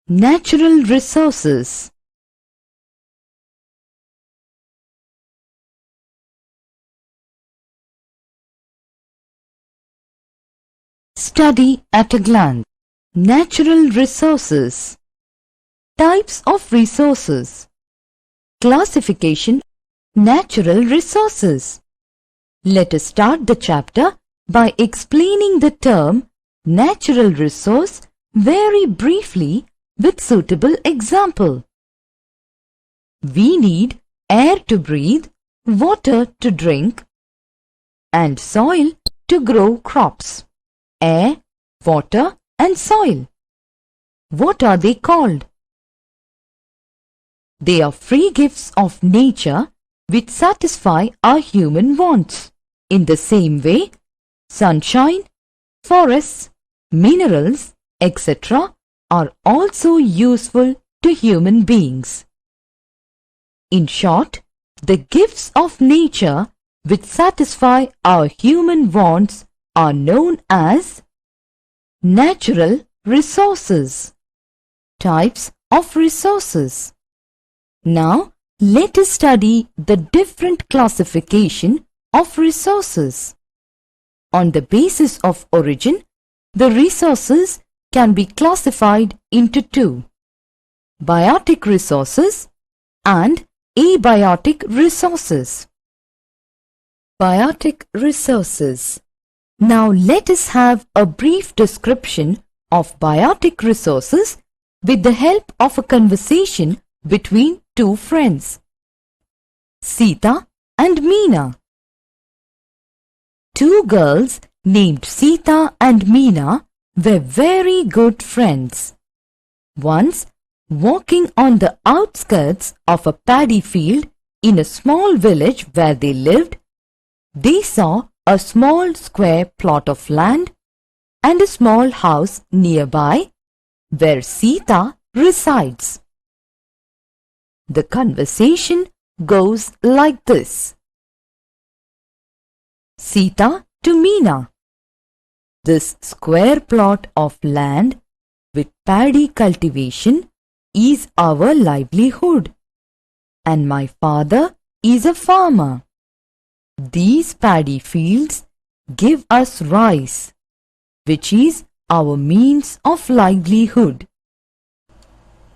Natural resources. Study at a glance. Natural resources. Types of resources. Classification. Natural resources. Let us start the chapter by explaining the term natural resource very briefly with suitable example. We need air to breathe, water to drink, and soil to grow crops. Air, water, and soil. What are they called? They are free gifts of nature which satisfy our human wants. In the same way, sunshine, forests, minerals, etc. are also useful to human beings. In short, the gifts of nature which satisfy our human wants are known as natural resources. Types of resources. Now, let us study the different classification of resources. On the basis of origin, the resources can be classified into two: biotic resources and abiotic resources. Biotic resources. Now let us have a brief description of biotic resources with the help of a conversation between two friends, Sita and Meena. Two girls named Sita and Meena were very good friends. Once, walking on the outskirts of a paddy field in a small village where they lived, they saw a small square plot of land and a small house nearby where Sita resides. The conversation goes like this. Sita to Meena. This square plot of land with paddy cultivation is our livelihood, and my father is a farmer. These paddy fields give us rice, which is our means of livelihood.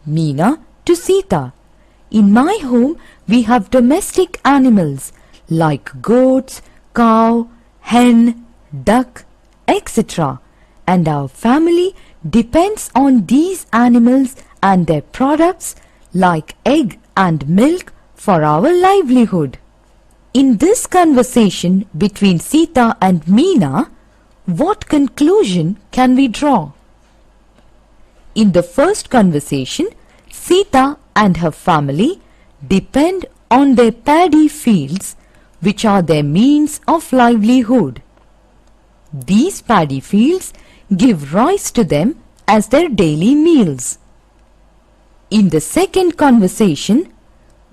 Meena to Sita. In my home, we have domestic animals like goats, cow, hen, duck, etc. And our family depends on these animals and their products like egg and milk for our livelihood. In this conversation between Sita and Meena, what conclusion can we draw? In the first conversation, Sita and her family depend on their paddy fields, which are their means of livelihood. These paddy fields give rice to them as their daily meals. In the second conversation,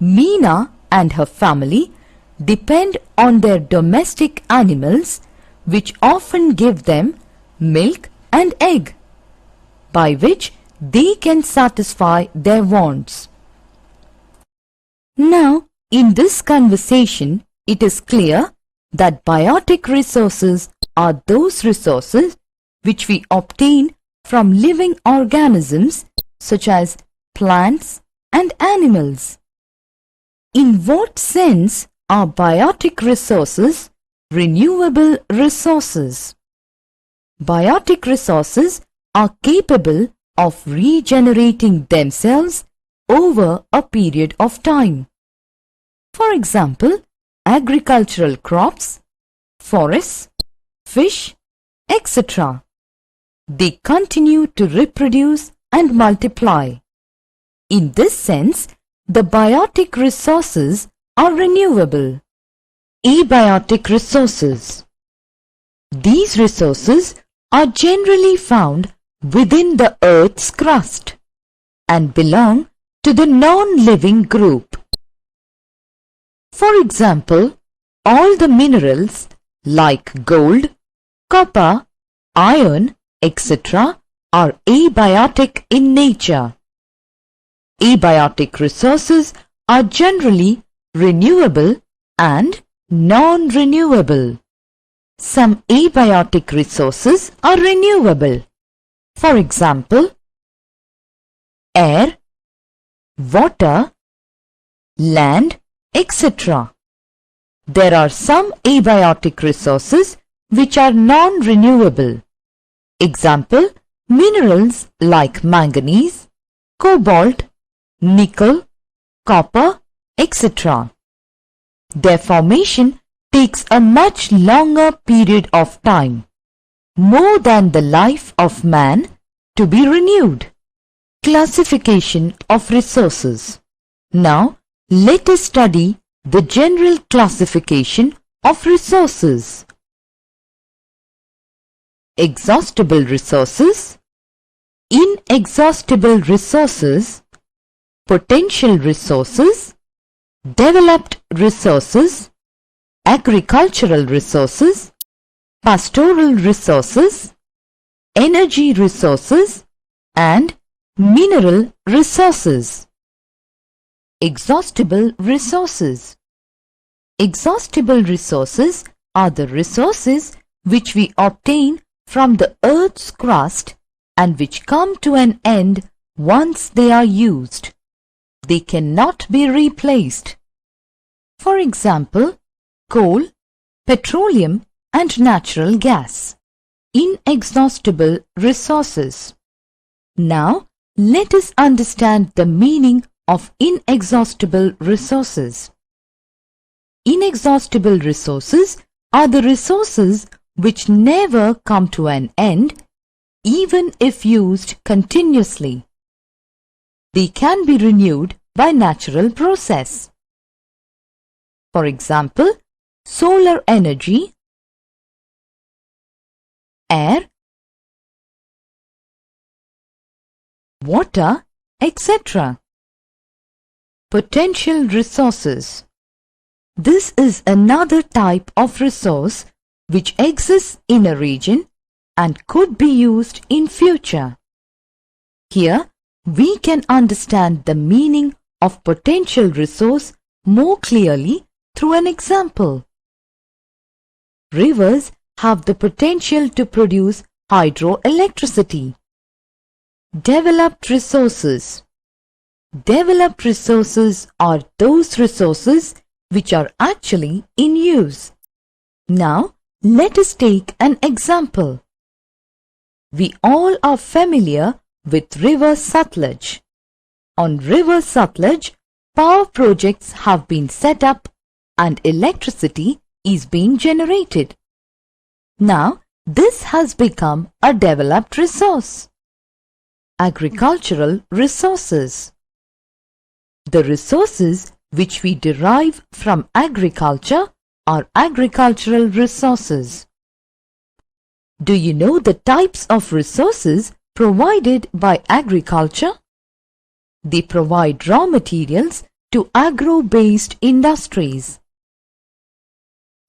Meena and her family depend on their domestic animals, which often give them milk and egg, by which they can satisfy their wants. Now, in this conversation, it is clear that biotic resources are those resources which we obtain from living organisms such as plants and animals. In what sense are biotic resources renewable resources? Biotic resources are capable of regenerating themselves over a period of time. For example, agricultural crops, forests, fish, etc. They continue to reproduce and multiply. In this sense, the biotic resources are renewable. Abiotic resources. These resources are generally found within the Earth's crust and belong to the non-living group. For example, all the minerals like gold, copper, iron, etc. are abiotic in nature. Abiotic resources are generally renewable and non-renewable. Some abiotic resources are renewable. For example, air, water, land, etc. There are some abiotic resources which are non-renewable. Example, minerals like manganese, cobalt, nickel, copper, etc. Their formation takes a much longer period of time, more than the life of man, to be renewed. Classification of resources. Now, let us study the general classification of resources. Exhaustible resources, inexhaustible resources, potential resources, developed resources, agricultural resources, pastoral resources, energy resources, and mineral resources. Exhaustible resources. Exhaustible resources are the resources which we obtain from the earth's crust and which come to an end once they are used. They cannot be replaced. For example, coal, petroleum and natural gas. Inexhaustible resources. Now, let us understand the meaning of inexhaustible resources. Inexhaustible resources are the resources which never come to an end, even if used continuously. They can be renewed by natural process. For example, solar energy, air, water, etc. Potential resources. This is another type of resource which exists in a region and could be used in future. Here, we can understand the meaning of potential resource more clearly through an example. Rivers have the potential to produce hydroelectricity. Developed resources. Developed resources are those resources which are actually in use. Now, let us take an example. We all are familiar with River Sutlej. On River Sutlej, power projects have been set up and electricity is being generated. Now, this has become a developed resource. Agricultural resources. The resources which we derive from agriculture are agricultural resources. Do you know the types of resources provided by agriculture? They provide raw materials to agro-based industries.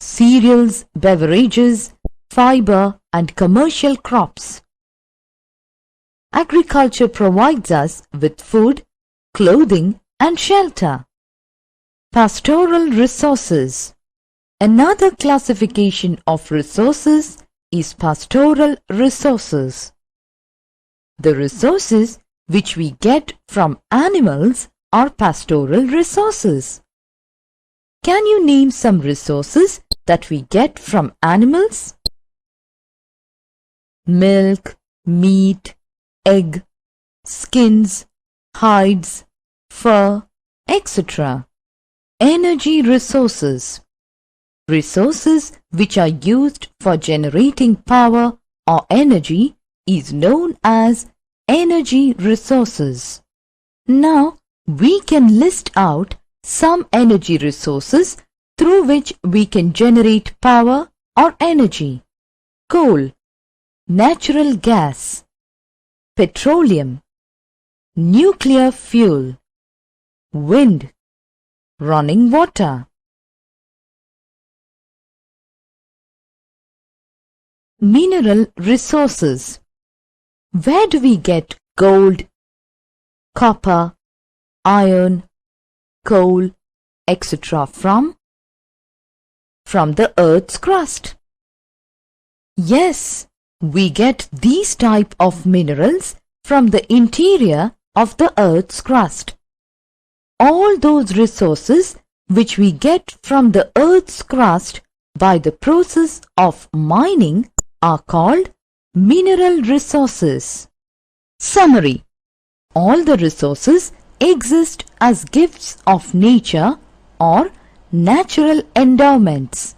Cereals, beverages, fiber and commercial crops. Agriculture provides us with food, clothing and shelter. Pastoral resources. Another classification of resources is pastoral resources. The resources which we get from animals are pastoral resources. Can you name some resources that we get from animals? Milk, meat, egg, skins, hides, fur, etc. Energy resources. Resources which are used for generating power or energy is known as energy resources. Now, we can list out some energy resources through which we can generate power or energy. Coal, natural gas, petroleum, nuclear fuel, wind, running water. Mineral resources. Where do we get gold, copper, iron, coal, etc. from the Earth's crust. Yes, we get these type of minerals from the interior of the Earth's crust. All those resources which we get from the Earth's crust by the process of mining are called mineral resources. Summary: all the resources exist as gifts of nature or natural endowments.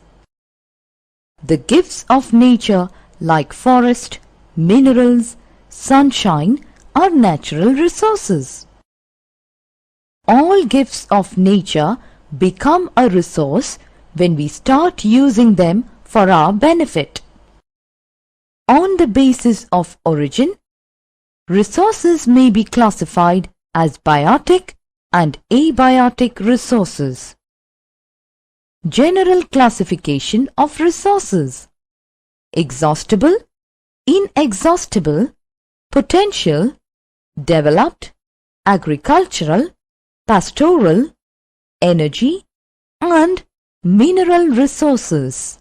The gifts of nature like forest, minerals, sunshine are natural resources. All gifts of nature become a resource when we start using them for our benefit. On the basis of origin, resources may be classified as biotic and abiotic resources. General classification of resources: exhaustible, inexhaustible, potential, developed, agricultural, pastoral, energy, and mineral resources.